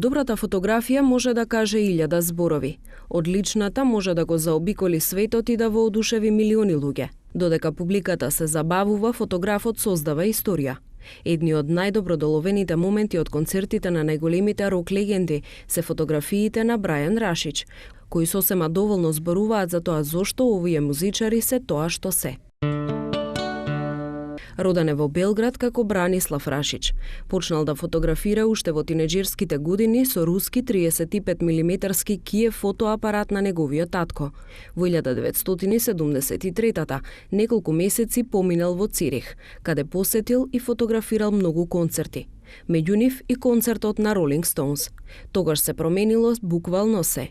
Добрата фотографија може да каже 1000 зборови. Одличната може да го заобиколи светот и да воодушеви милиони луѓе. Додека публиката се забавува, фотографот создава историја. Едни од најдобро доловените моменти од концертите на најголемите рок легенди се фотографиите на Брајан Рашич, кои сосема доволно зборуваат за тоа зошто овие музичари се тоа што се. Роден е во Белград како Бранислав Рашич. Почнал да фотографира уште во тинеџерските години со руски 35 милиметарски Киев фотоапарат на неговиот татко. Во 1973-та, неколку месеци поминал во Цирих, каде посетил и фотографирал многу концерти. Меѓу нив и концертот на Rolling Stones. Тогаш се променило буквално се.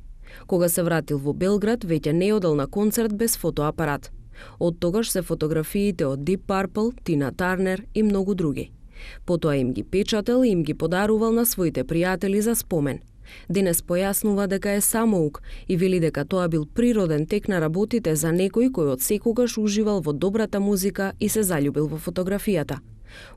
Кога се вратил во Белград, веќе не одел на концерт без фотоапарат. Од тогаш се фотографиите од Deep Purple, Тина Тарнер и многу други. Потоа им ги печател и им ги подарувал на своите пријатели за спомен. Денес појаснува дека е самоук и вели дека тоа бил природен тек на работите за некој кој од секогаш уживал во добрата музика и се заљубил во фотографијата.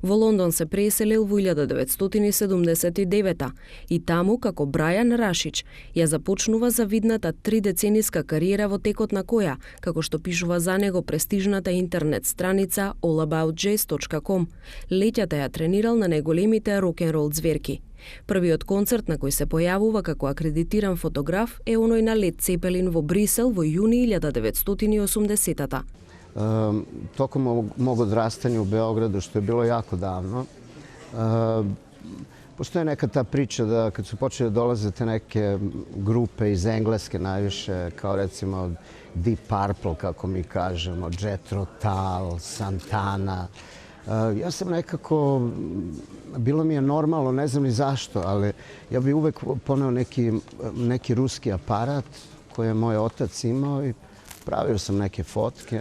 Во Лондон се преселил во 1979 и таму, како Брајан Рашич, ја започнува завидната 3-децениска кариера во текот на која, како што пишува за него престижната интернет страница allaboutjazz.com, леќата ја тренирал на најголемите рок-н-рол ѕверки. Првиот концерт на кој се појавува како акредитиран фотограф е оној на Лед Цепелин во Брисел во јуни 1980-та. Tokom mog odrastanja u Beogradu, što je bilo jako davno, postoje neka ta priča da kad su počeli da dolaze te neke grupe iz Engleske najviše, kao recimo Deep Purple, kako mi kažemo, Jethro Tull, Santana, ja sam nekako, bilo mi je normalno, ne znam ni zašto, ali ja bi uvek poneo neki ruski aparat koji je moj otac imao i pravio sam neke fotke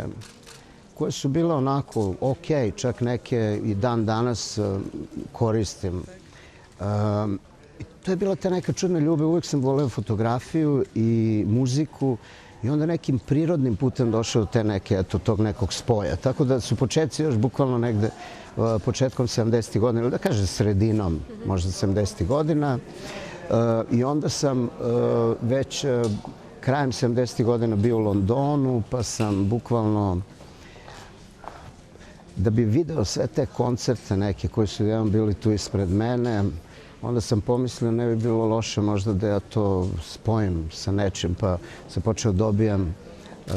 koje su bile onako ok, čak neke i dan danas koristim. I to je bila ta neka čudna ljubav, uvek sam voleo fotografiju i muziku i onda nekim prirodnim putem došao do tog nekog spoja. Tako da su početci još bukvalno negde početkom 70. godina, ili da kažem sredinom, možda 70. godina. I onda sam već krajem 70. godina bio u Londonu, pa sam bukvalno, da bi video sve te koncerte neke koji su jedan bili tu ispred mene, onda sam pomislio ne bi bilo loše možda da ja to spojim sa nečim, pa sam počeo dobijam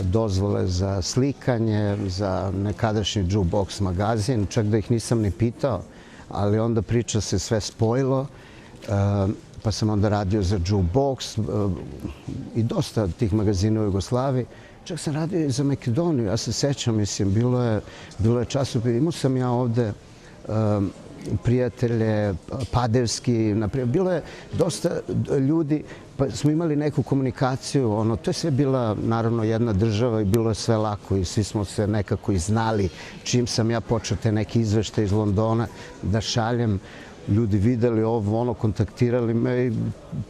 dozvole za slikanje, za nekadašnji Jukebox magazin, čak da ih nisam ni pitao, ali onda priča se sve spojilo. Pa sam onda radio za Jukebox i dosta tih magazina u Jugoslaviji. Čak sam radio i za Makedoniju, ja se sećam, mislim, bilo je časopis. Imao sam ja ovde prijatelje, Padevski, naprijed. Bilo je dosta ljudi, pa smo imali neku komunikaciju. To je sve bila, naravno, jedna država i bilo je sve lako i svi smo se nekako i znali. Čim sam ja počeo te neke izvešte iz Londona da šaljem, ljudi videli ovo, kontaktirali me i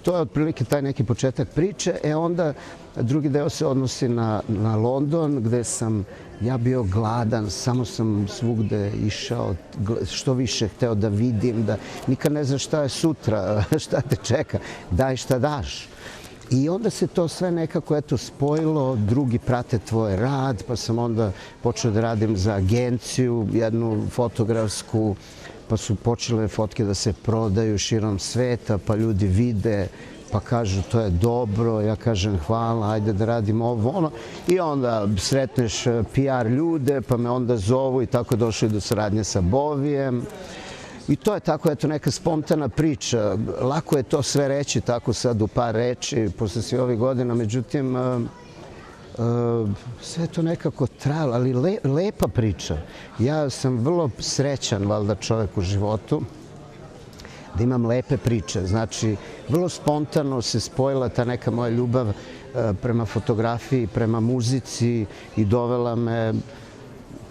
to je otprilike taj neki početak priče. Onda drugi deo se odnosi na London gde sam ja bio gladan, samo sam svugde išao, što više hteo da vidim, da nikad ne znaš šta je sutra, šta te čeka, daj šta daš. I onda se to sve nekako spojilo, drugi prate tvoj rad, pa sam onda počeo da radim za agenciju, jednu fotografsku, pa su počele fotke da se prodaju širom sveta, pa ljudi vide, pa kažu to je dobro, ja kažem hvala, ajde da radimo ovo, ono. I onda sretneš PR ljude, pa me onda zovu i tako došli do saradnje sa Bovijem. I to je tako, neka spontana priča. Lako je to sve reći tako sad u par reči posle svih ovih godina, međutim, sve je to nekako trajalo, ali lepa priča. Ja sam vrlo srećan, valjda, čovjek u životu, da imam lepe priče. Znači, vrlo spontano se spojila ta neka moja ljubav prema fotografiji, prema muzici i dovela me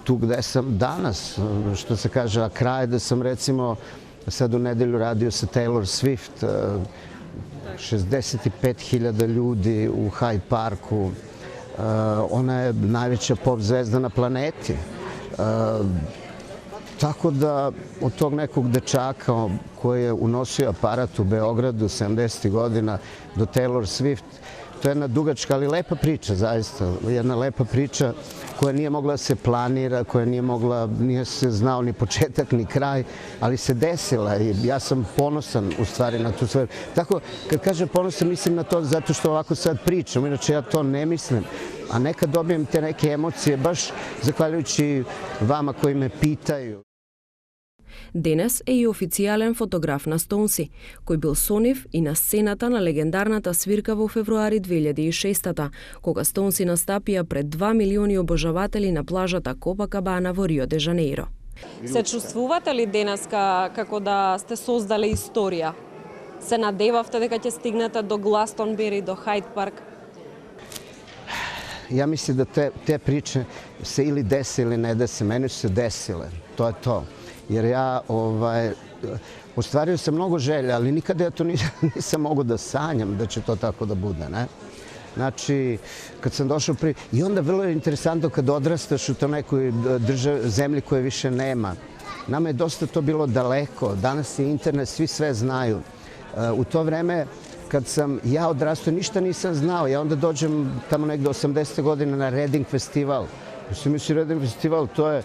tu gde sam danas, što se kaže, a kraj da sam recimo sad u nedelju radio sa Taylor Swift, 65.000 ljudi u Hyde Parku. Ona je najveća pop zvezda na planeti. Tako da od tog nekog dečaka koji je unosio aparat u Beogradu 70. godina do Taylor Swift, to je jedna dugačka, ali lepa priča, zaista. Jedna lepa priča koja nije mogla da se planira, koja nije se znao ni početak ni kraj, ali se desila i ja sam ponosan u stvari na tu svoju. Tako, kad kažem ponosan, mislim na to zato što ovako sad pričam, inače ja to ne mislim. A nekad dobijem te neke emocije, baš zahvaljujući vama koji me pitaju. Денес е и официјален фотограф на Стоунси, кој бил со нив и на сцената на легендарната свирка во февруари 2006-та, кога Стоунси настапија пред 2 милиони обожаватели на плажата Копакабана во Рио де Жанеиро. Се чувствувате ли денеска како да сте создале историја? Се надевавте дека ќе стигнете до Гластонбери, до Хайд Парк? Ja mislim da te priče se ili dese ili ne dese. Meni su se desile. To je to. Jer ja ostvario sam mnogo želja, ali nikada ja to nisam mogao da sanjam da će to tako da bude, ne? Znači, kad sam došao i onda vrlo je interesantno kad odrastaš u to nekoj zemlji koje više nema. Nama je dosta to bilo daleko. Danas je internet, svi sve znaju. U to vreme kad sam ja odrastao, ništa nisam znao. Ja onda dođem tamo negde 80. godine na Reading festival. Mislim, misli Reading festival, to je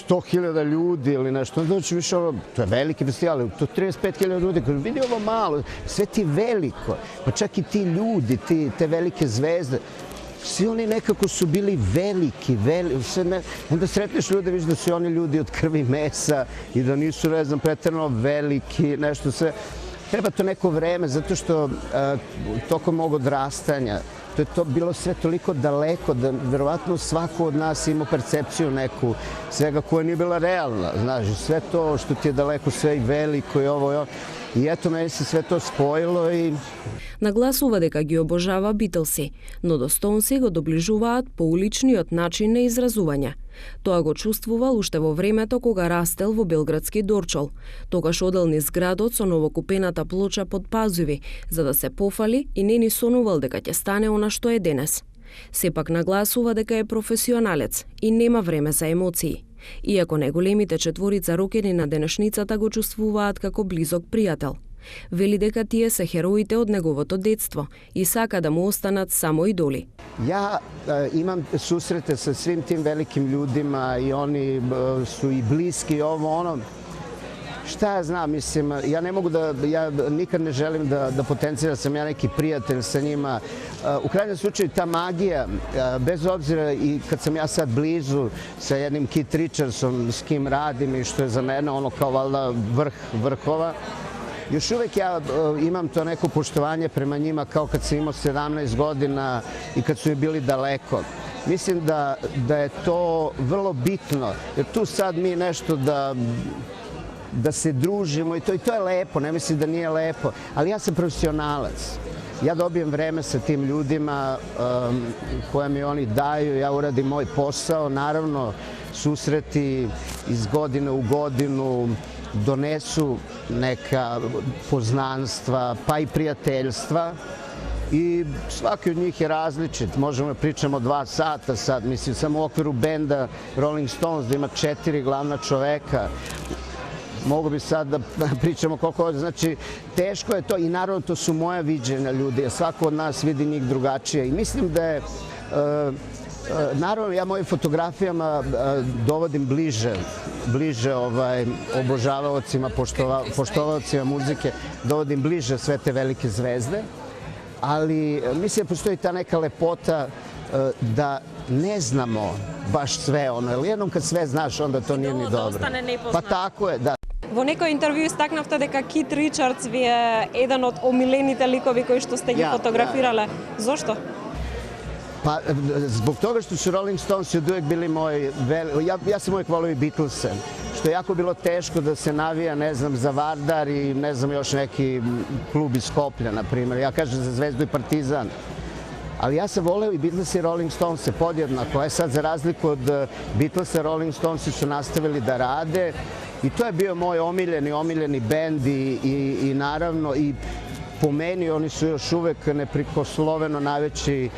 100.000 ljudi ili nešto. Znači, više to je veliki festival, to 35.000 ljudi. Kažu, vidi ovo malo, sve ti veliko. Pa čak i ti ljudi, te velike zvezde. Svi oni nekako su bili veliki. Onda sretneš ljude, vidiš da su oni ljudi od krvi i mesa i da nisu, ne znam, preterano veliki, nešto sve. Treba to neko vreme, zato što tokom mog odrastanja to je to bilo sve toliko daleko da verovatno svako od nas ima percepciju neku svega koja nije bila realna. Znaš, sve to što ti je daleko, sve i veliko i ovo i ovo. I eto, meni se sve to spojilo и... Нагласува дека ги обожава Битлси, но до Стоунси го доближуваат поуличниот начин на изразување. Тоа го чувствувал уште во времето кога растел во белградски Дорчол. Тогаш одел низ градот со новокупената плоча под пазуви, за да се пофали и не ни сонувал дека ќе стане она што е денес. Сепак нагласува дека е професионалец и нема време за емоции. Иако неголемите четворица рокери на денешницата го чувствуваат како близок пријател. Вели дека тие се хероите од неговото детство и сака да му останат само идоли. Ja imam susrete sa svim tim velikim ljudima i oni su i bliski i ovo ono. Šta ja znam, mislim, ja ne mogu ja nikad ne želim da potenciram da sam ja neki prijatelj sa njima. U krajnjem slučaju ta magija, bez obzira i kad sam ja sad blizu sa jednim Keith Richardsom s kim radim i što je za mene ono kao valjda vrh vrhova, još uvek ja imam to neko poštovanje prema njima kao kad sam imao 17 godina i kad su mi bili daleko. Mislim da je to vrlo bitno, jer tu sad mi nešto da se družimo i to je lepo, ne mislim da nije lepo, ali ja sam profesionalac. Ja dobijem vreme sa tim ljudima koje mi oni daju, ja uradim moj posao, naravno susreti iz godine u godinu donesu neka poznanstva, pa i prijateljstva i svaki od njih je različit. Možemo da pričamo 2 sata sad, mislim, samo u okviru benda Rolling Stones da ima 4 glavna čoveka. Mogu bi sad da pričamo koliko ovdje, znači teško je to i naravno to su moja viđenja ljudi, jer svako od nas vidi njih drugačije i mislim da je, naravno ja mojim fotografijama dovodim bliže obožavaocima, poštovaocima muzike, dovodim bliže sve te velike zvezde, ali mislim da postoji ta neka lepota da ne znamo baš sve ono, jer jednom kad sve znaš onda to nije ni dobro. Pa tako je, da. Во некој интервју истакнавте дека Кит Ричардс ви е еден од омилените ликови кои што сте ги фотографирале. Зошто? Pa zbog toga što su Rolling Stones od uvek bili moji, ja sam uvek volio i Beatlese, što je jako bilo teško da se navija, ne znam, za Vardar i ne znam još neki klub iz Skoplja, na primjer. Ja kažem za Zvezdu i Partizan. Ali ja sam voleo i Beatlese i Rolling Stonese podjednako. Sad, za razliku od Beatlesa, Rolling Stonesi su nastavili da rade i to je bio moj omiljeni bend i naravno i po meni oni su još uvek neprikosloveno najveći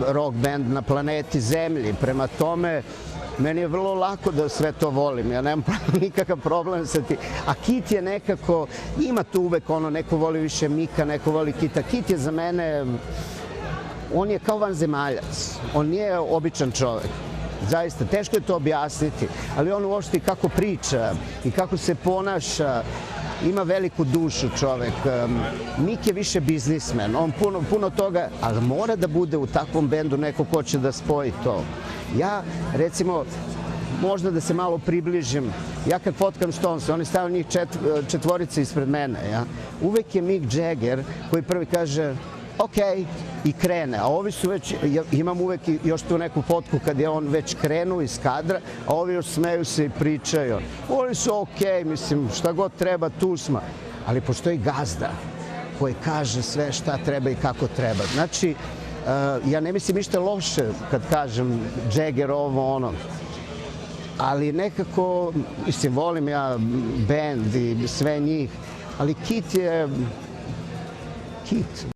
rock band na planeti Zemlji. Prema tome, Meni je vrlo lako da sve to volim, ja nemam nikakav problem sa tim. A Kit je nekako, ima tu uvek ono, neko voli više Mika, neko voli Kita. Kit je za mene, on je kao vanzemaljac, on nije običan čovek. Zaista, teško je to objasniti, ali on uopšte kako priča i kako se ponaša, ima veliku dušu čovek. Mik je više biznismen, on puno toga, ali mora da bude u takvom bendu neko ko će da spoji to. Ja, recimo, možda da se malo približim, ja kad fotkam Stones, oni stavaju njih četvorice ispred mene, ja? Uvek je Mick Jagger koji prvi kaže ok, i krene, a ovi su već, imam uvek još tu neku fotku kad je on već krenuo iz kadra, a ovi još smeju se i pričaju. Oni su ok, mislim, šta god treba, tu smo. Ali postoji gazda koji kaže sve šta treba i kako treba. Znači, ja ne mislim ništa loše kad kažem Jagger ovo, ono, ali nekako, mislim, volim ja band i sve njih, ali Kit je Kit.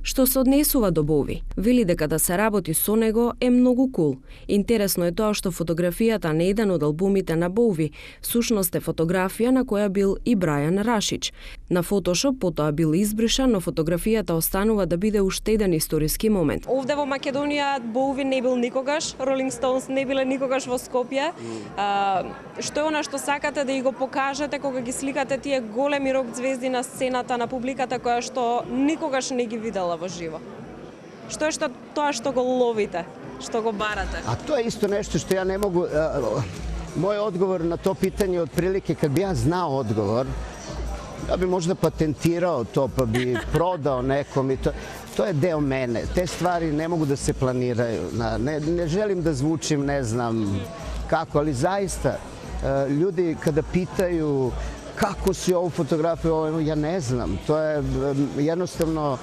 Што се однесува до Бови, вели дека да се работи со него е многу кул. Интересно е тоа што фотографијата на еден од албумите на Бови всушност е фотографија на која бил и Брајан Рашич. На фотошоп потоа бил избришан, но фотографијата останува да биде уште еден историски момент. Овде во Македонија Боуи не бил никогаш, Ролинг Стоунс не биле никогаш во Скопје. Што е она што сакате да и го покажете кога ги сликате тие големи рок звезди на сцената на публиката која што никогаш не ги видела во живо? Што е тоа што го ловите, што го барате? A to je isto nešto što ja ne mogu... Moj odgovor na to pitanje otprilike, kad bi ja znao odgovor, ja bi možda patentirao to pa bi prodao nekom i to. To je deo mene. Te stvari ne mogu da se planiraju. Ne želim da zvučim, ne znam kako, ali zaista ljudi kada pitaju kako si ovu fotografiju, ja ne znam. To je jednostavno,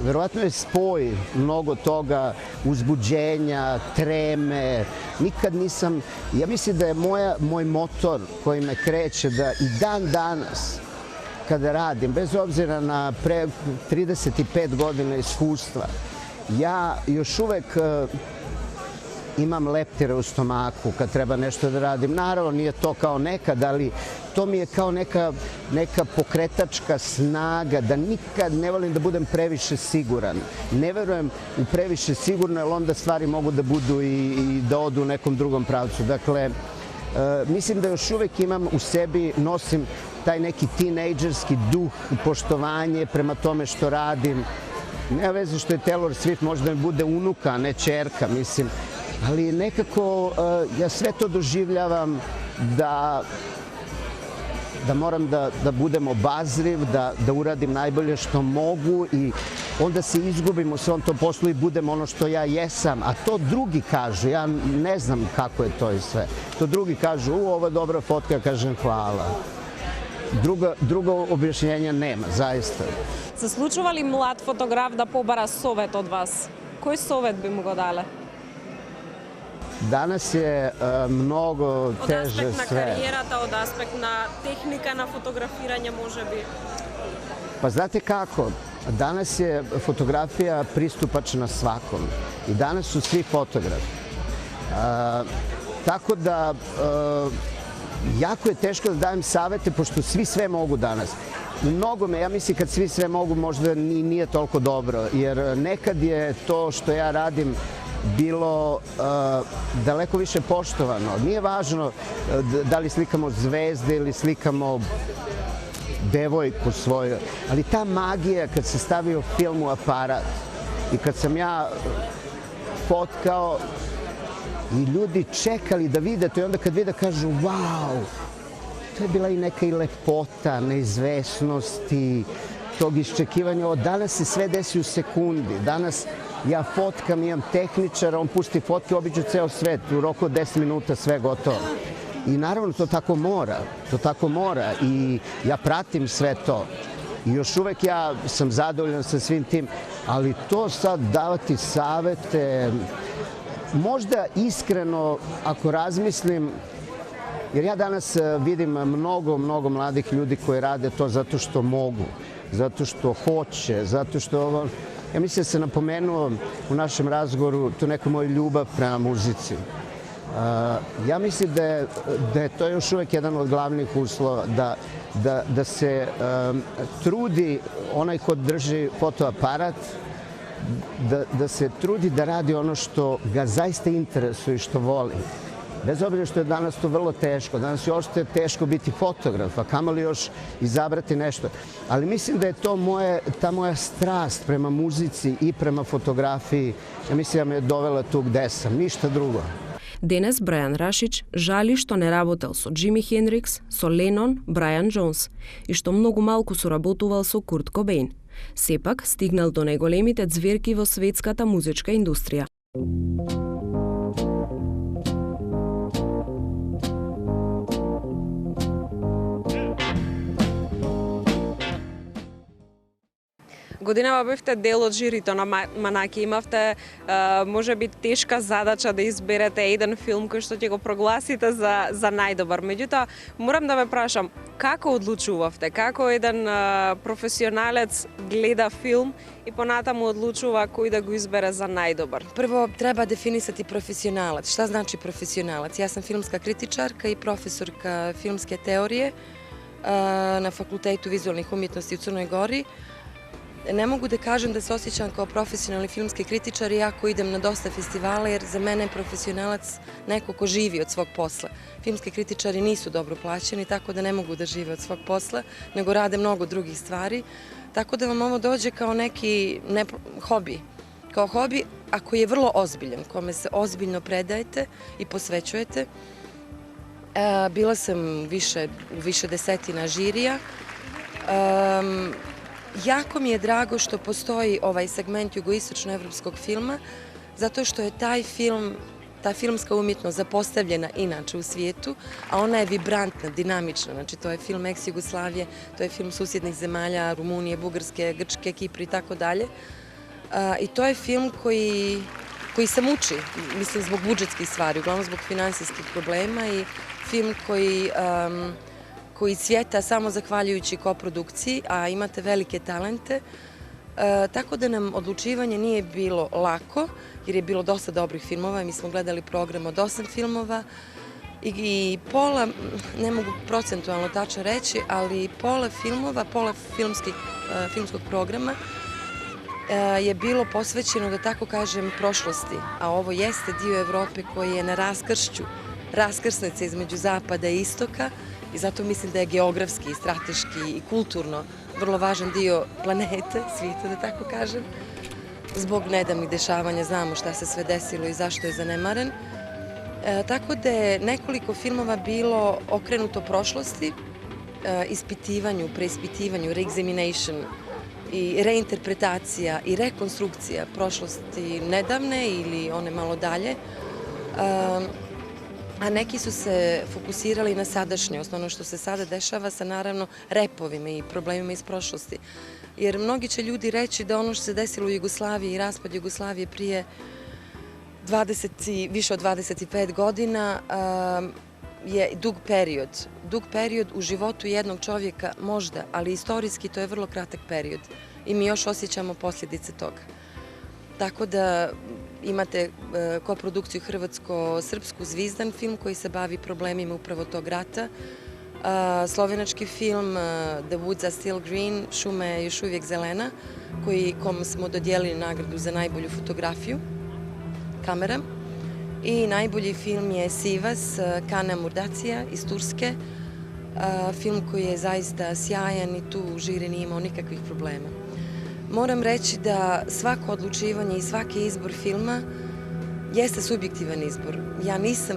verovatno je spoj mnogo toga, uzbuđenja, treme. Nikad nisam, ja mislim da je moj motor koji me kreće da i dan danas kada radim, bez obzira na pre 35 godina iskustva, ja još uvek imam leptire u stomaku kad treba nešto da radim. Naravno, nije to kao nekad, ali to mi je kao neka pokretačka snaga, da nikad ne volim da budem previše siguran. Ne verujem u previše sigurno, jer onda stvari mogu da budu i da odu u nekom drugom pravcu. Dakle, mislim da još uvek imam u sebi, nosim taj neki tinejdžerski duh, poštovanje prema tome što radim. Nema veze što je Taylor Swift, možda mi bude unuka, a ne ćerka, mislim. Ali nekako ja sve to doživljavam da moram da budem obazriv, da uradim najbolje što mogu i onda se izgubim u svom tom poslu i budem ono što ja jesam. A to drugi kažu, ja ne znam kako je to i sve. To drugi kažu, ovo je dobra fotka, ja kažem hvala. Drugo objašnjenja nema, zaista. Се случува ли млад фотограф да побара совет од вас? Кој совет би му го дале? Danas je mnogo teže Од аспект на sve. кариерата, од аспект на техника на фотографирање, може би. Pa znate kako, danas je fotografija pristupačna svakom i danas su svi fotografi. Tako da jako je teško da dajem savete, pošto svi sve mogu danas. Mnogo me, ja mislim kad svi sve mogu možda nije toliko dobro, jer nekad je to što ja radim bilo daleko više poštovano. Nije važno da li slikamo zvezde ili slikamo devojku svoju, ali ta magija kad se stavio film u aparat i kad sam ja fotkao i ljudi čekali da vide to i onda kad vide kažu wow, to je bila i neka i lepota, neizvesnosti, tog iščekivanja. Danas se sve desi u sekundi. Danas ja fotkam, imam tehničara, on pusti fotke, obiđu ceo svet, u roku od 10 minuta sve gotovo. I naravno to tako mora i ja pratim sve to. I još uvek ja sam zadovoljan sa svim tim, ali to sad davati savete, možda iskreno ako razmislim, jer ja danas vidim mnogo mladih ljudi koji rade to zato što mogu, zato što hoće, zato što Ja mislim da se napomenuo u našem razgovoru tu neku moju ljubav prema muzici. Ja mislim da je to još uvek jedan od glavnih uslova, da se trudi onaj ko drži fotoaparat, da se trudi da radi ono što ga zaista interesuje i što voli. Bez obzira što je danas to vrlo teško. Danas je ošte teško biti fotograf, a kamoli još izabrati nešto. Ali mislim da je to ta moja strast prema muzici i prema fotografiji, ja mislim da me je dovela tu gde sam, ništa drugo. Денес Брајан Рашич жали што не работел со Џими Хендрикс, со Ленон, Брайан Джонс и што многу малку соработувал со Курт Кобейн. Сепак стигнал до најголемите ѕверки во светската музичка индустрија. Годинава бевте дел од жирито на Манаки. Имавте, може би, тешка задача да изберете еден филм кој што ќе го прогласите за најдобар. Меѓутоа, морам да ве прашам, како одлучувавте? Како еден професионалец гледа филм и понатаму одлучува кој да го избере за најдобар? Прво, треба дефинисати професионалец. Шта значи професионалец? Јас сум филмска критичарка и професорка филмске теорije на Факултету визуалних умjetnosti u Crnoj Gori. Ne mogu da kažem da se osjećam kao profesionalni filmski kritičar iako idem na dosta festivala, jer za mene je profesionalac neko ko živi od svog posla. Filmski kritičari nisu dobro plaćeni, tako da ne mogu da žive od svog posla, nego rade mnogo drugih stvari. Tako da vam ovo dođe kao neki hobi. Kao hobi, a koji je vrlo ozbiljan, kome se ozbiljno predajete i posvećujete. Bila sam u više desetina žirija. Jako mi je drago što postoji ovaj segment jugoistočnoevropskog filma, zato što je ta filmska umjetnost zapostavljena inače u svijetu, a ona je vibrantna, dinamična. Znači, to je film ex-Jugoslavije, to je film susjednih zemalja, Rumunije, Bugarske, Grčke, Kipra i tako dalje. I to je film koji se muči, mislim, zbog budžetskih stvari, uglavnom zbog finansijskih problema, i film koji cvjeta samo zahvaljujući koprodukciji, a imate velike talente. Tako da nam odlučivanje nije bilo lako, jer je bilo dosta dobrih filmova. Mi smo gledali program od 8 filmova i pola, ne mogu procentualno tačno reći, ali pola filmskog programa je bilo posvećeno, da tako kažem, prošlosti. A ovo jeste dio Evrope koji je na raskrsnici između zapada i istoka, i zato mislim da je geografski, strateški i kulturno vrlo važan dio planete, svijeta, da tako kažem. Zbog nedavnih dešavanja znamo šta se sve desilo i zašto je zanemaren. Tako da je nekoliko filmova bilo okrenuto prošlosti, ispitivanju, preispitivanju, reexamination i reinterpretacija i rekonstrukcija prošlosti nedavne ili one malo dalje. A neki su se fokusirali na sadašnjost, ono što se sada dešava sa, naravno, repovima i problemima iz prošlosti. Jer mnogi će ljudi reći da ono što se desilo u Jugoslaviji i raspad Jugoslavije prije više od 25 godina je dug period. Dug period u životu jednog čovjeka možda, ali istorijski to je vrlo kratak period i mi još osjećamo posljedice toga. Tako da imate koprodukciju hrvatsko-srpsku Zvizdan film koji se bavi problemima upravo tog rata. Slovenački film The Woods Are Still Green, šuma je još uvijek zelena, kom smo dodijelili nagradu za najbolju fotografiju, kamera. I najbolji film je Sivas, Kana Murdacija iz Turske, film koji je zaista sjajan i tu žiri nije imao nikakvih problema. Moram reći da svako odlučivanje i svaki izbor filma jeste subjektivan izbor.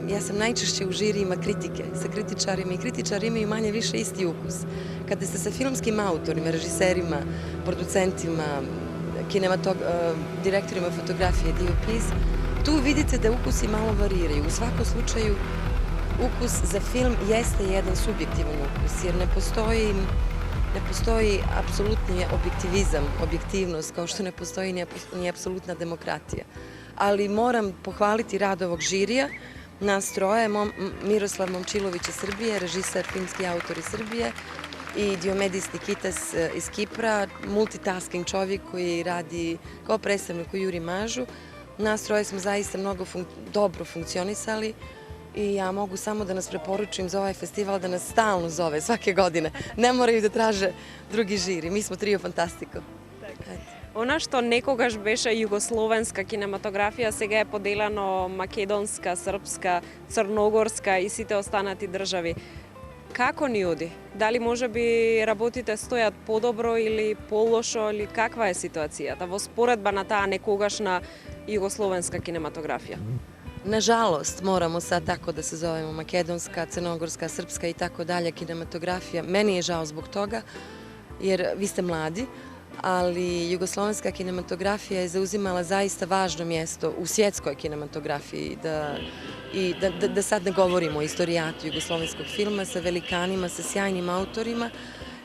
Ja sam najčešće u žirijima kritike, sa kritičarima, i kritičari imaju manje više isti ukus. Kada ste sa filmskim autorima, režiserima, producentima, direktorima fotografije, DOPs, tu vidite da ukusi malo variraju. U svakom slučaju, ukus za film jeste jedan subjektivan ukus, jer ne postoji apsolutni objektivizam, objektivnost, kao što ne postoji ni apsolutna demokratija. Ali moram pohvaliti rad ovog žirija, nas troje, Miroslav Momčilović iz Srbije, režiser, filmski autor iz Srbije, i Diomedis Nikitas iz Kipra, multitasking čovjek koji radi kao predstavnik u Juri Mažu. Nas troje smo zaista mnogo dobro funkcionisali i ja mogu samo da nas preporučujem za ovaj festival da nas stalno zove svake godine. Ne moraju da traže drugi žiri. Mi smo trio Fantastiko. Она што некогаш беше југословенска кинематографија, сега е поделено македонска, српска, црногорска и сите останати држави. Како ни оди? Дали може би работите стојат подобро или полошо, или каква е ситуацијата во споредба на таа некогашна југословенска кинематографија? Nažalost, moramo sad tako da se zovemo makedonska, crnogorska, srpska i tako dalje kinematografija. Meni je žao zbog toga, jer vi ste mladi, ali jugoslovenska kinematografija je zauzimala zaista važno mjesto u svjetskoj kinematografiji. Da sad ne govorimo o istorijatu jugoslovenskog filma sa velikanima, sa sjajnim autorima.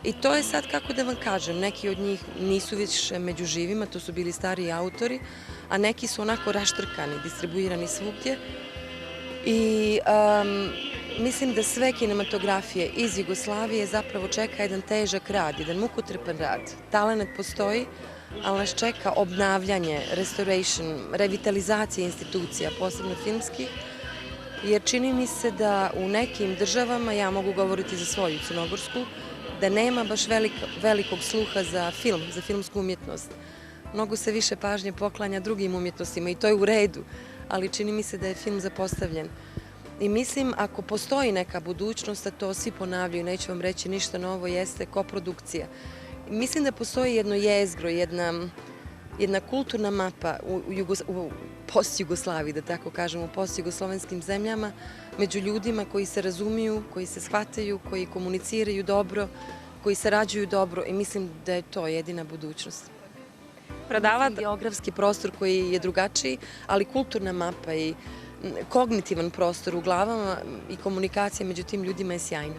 I to je sad, kako da vam kažem, neki od njih nisu više među živima, to su bili stariji autori, a neki su onako raštrkani, distribuirani svugdje. I mislim da sve kinematografije iz Jugoslavije zapravo čeka jedan težak rad, jedan mukotrpan rad. Talent postoji, ali nas čeka obnavljanje, restoration, revitalizacija institucija, posebno filmskih, jer čini mi se da u nekim državama, ja mogu govoriti za svoju crnogorsku, da nema baš velikog sluha za film, za filmsku umjetnost. Mnogo se više pažnje poklanja drugim umjetnostima i to je u redu, ali čini mi se da je film zapostavljen. I mislim, ako postoji neka budućnost, a to svi ponavljaju, neću vam reći ništa novo, jeste koprodukcija. Mislim da postoji jedno jezgro, jedna kulturna mapa u post-Jugoslaviji, da tako kažem, u post-jugoslovenskim zemljama, među ljudima koji se razumiju, koji se shvataju, koji komuniciraju dobro, koji sarađuju dobro i mislim da je to jedina budućnost. Geografski prostor koji je drugačiji, ali kulturna mapa i kognitivan prostor u glavama i komunikacija među tim ljudima je sjajna.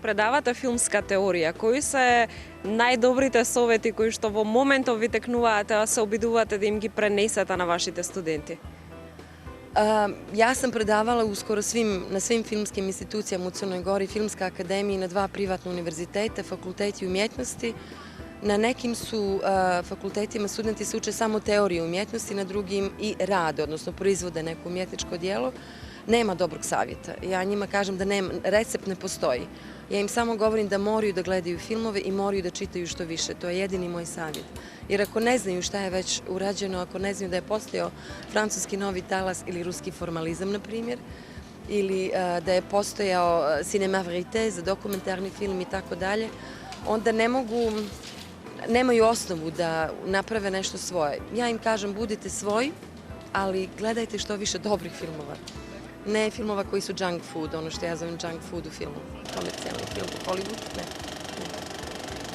Предавате филмска теорија. Кои се најдобрите совети кои што во моментов ви текнуваате, а се обидувате да им ги пренесете на вашите студенти? Ja sam predavala na svim filmskim institucijama u Crnoj Gori, Filmska akademija i na 2 privatna univerziteta, fakulteti umjetnosti. Na nekim su fakultetima studenti se uče samo teoriju umjetnosti, na drugim i rade, odnosno proizvode neko umjetničko djelo. Nema dobrog savjeta. Ja njima kažem da recept ne postoji. Ja im samo govorim da moraju da gledaju filmove i moraju da čitaju što više. To je jedini moj savjet. Jer ako ne znaju šta je već urađeno, ako ne znaju da je postojao francuski novi talas ili ruski formalizam, na primjer, ili da je postojao Cinema Verite za dokumentarni film i tako dalje, onda nemaju osnovu da naprave nešto svoje. Ja im kažem budite svoji, ali gledajte što više dobrih filmova. Ne filmova koji su junk food, ono što ja zovem junk food u filmu. Komercijalni film u Hollywoodu, ne.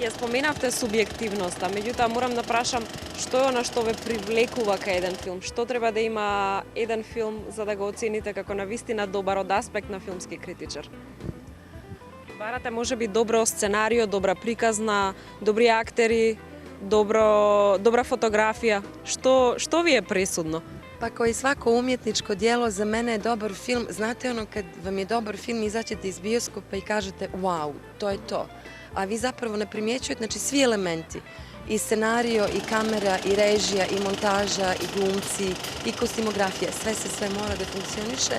Ја споменавте субјективноста, меѓутоа морам да прашам што е она што ве привлекува кај еден филм? Што треба да има еден филм за да го оцените како навистина добар од аспект на филмски критичар? Барате можеби добро сценарио, добра приказна, добри актери, добра фотографија. Што ви е пресудно? Pa kao i svako umjetničko djelo, za mene je dobar film, znate ono kad vam je dobar film, izaćete iz bioskopa i kažete wow, to je to. A vi zapravo ne primjećujete, znači svi elementi, i scenario, i kamera, i režija, i montaža, i glumci, i kostimografija, sve mora da funkcioniše.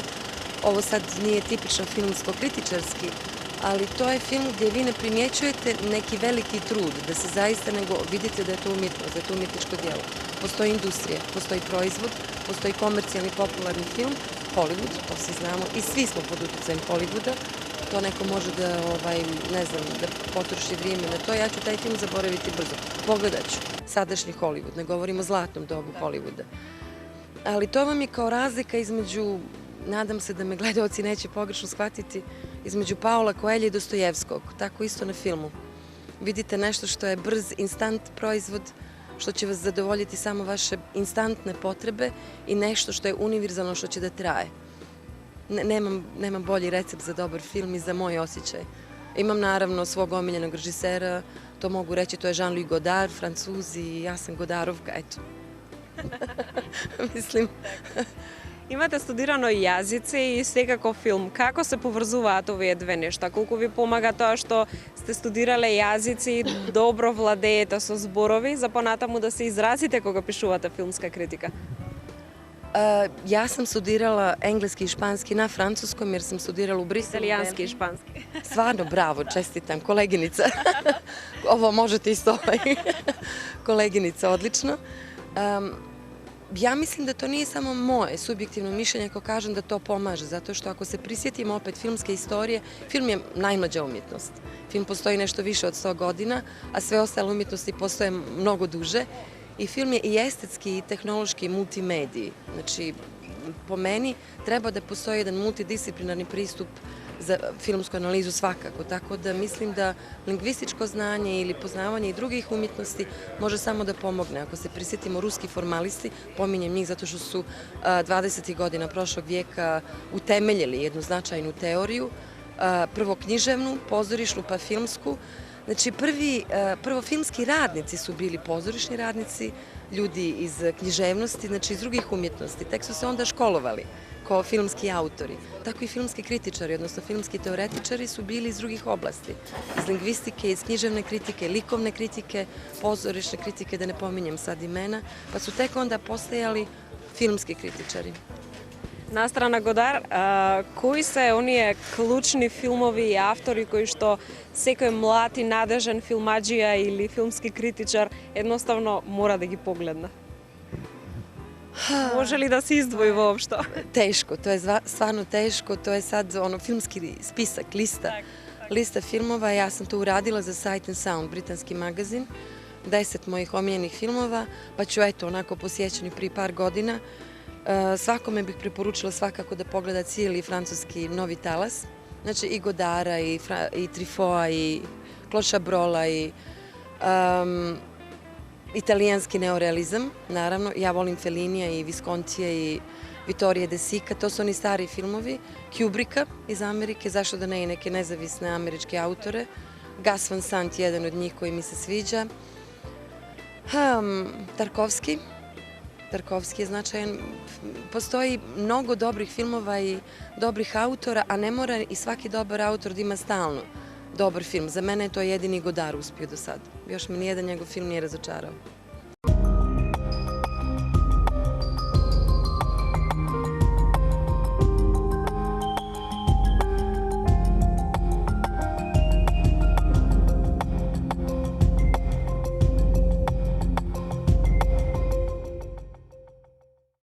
Ovo sad nije tipično filmsko-kritičarski, ali to je film gdje vi ne primjećujete neki veliki trud, da se zaista nego vidite da je to umjetnost, da je to umjetničko djelo. Postoji industrija, postoji proizvod, postoji komercijalni popularni film, Hollywood, to svi znamo, i svi smo pod utjecajem Hollywooda. To neko može da potroši vrijeme na to. Ja ću taj film zaboraviti brzo. Pogledat ću sadašnji Hollywood, ne govorim o zlatnom dobu Hollywooda. Ali to vam je kao razlika između, nadam se da me gledaoci neće pogrešno shvatiti, između Paola Coelha i Dostojevskog, tako isto na filmu. Vidite nešto što je brz, instant proizvod, što će vas zadovoljiti samo vaše instantne potrebe i nešto što je univerzalno, što će da traje. Nemam bolji recept za dobar film i za moj osjećaj. Imam naravno svog omiljenog režisera, to mogu reći, to je Jean-Luc Godard, Francuz i ja sam Godarovka, eto. Mislim, Имате студирано јазици и секако филм. Како се поврзуваат овие две нешта? Колку ви помага тоа што сте студирале јазици, добро владеете со зборови, за понатаму да се изразите кога пишувате филмска критика? Ja sam studirala engleski i španski na francuskom jer sam studirala u Briselu. Италијански и шпански. Stvarno, bravo, čestitam, koleginica. Ovo možete isto koleginica, odlično. Ja mislim da to nije samo moje subjektivno mišljenje ako kažem da to pomaže, zato što ako se prisjetimo opet filmske istorije, film je najmlađa umjetnost. Film postoji nešto više od 100 godina, a sve ostale umjetnosti postoje mnogo duže. I film je i estetski i tehnološki multimediji. Znači, po meni treba da postoji jedan multidisciplinarni pristup za filmsku analizu svakako, tako da mislim da lingvističko znanje ili poznavanje i drugih umjetnosti može samo da pomogne. Ako se prisjetimo ruski formalisti, pominjem njih zato što su 20. godina prošlog vijeka utemeljili jednu značajnu teoriju, prvo književnu, pozorišnu pa filmsku. Znači, prvo filmski radnici su bili pozorišni radnici, ljudi iz književnosti, znači iz drugih umjetnosti. Tek su se onda školovali kao filmski autori. Tako i filmski kritičari, odnosno filmski teoretičari su bili iz drugih oblasti. Iz lingvistike, iz književne kritike, likovne kritike, pozorišne kritike, da ne pominjem sad imena, pa su tek onda postajali filmski kritičari. Настрана Годар, кои се оние клучни филмови и автори кои што секој млад и надежен филмаџија или филмски критичар едноставно мора да ги погледне? Може ли да се издвои воопшто? Teško, to je stvarno teško, to je sad ono filmski spisak, lista filmova. Ja sam to uradila za Sight and Sound, britanski magazin, 10 mojih omiljenih filmova, pa ću eto onako po sjećanju prije par godina. Svakome bih preporučila svakako da pogleda cijeli francuski Novi talas, znači i Godara, i Truffaut, i Claude Chabrol, i italijanski neorealizam, naravno. Ja volim Fellinija i Viscontija i Vittoria De Sica, to su oni stari filmovi. Kubricka iz Amerike, zašto da ne i neke nezavisne američke autore. Gus Van Sant, jedan od njih koji mi se sviđa. Tarkovski je značajan. Postoji mnogo dobrih filmova i dobrih autora, a ne mora i svaki dobar autor da ima stalno dobar film. Za mene je to jedini Godard uspio do sad. Još mi nijedan njegov film nije razočarao.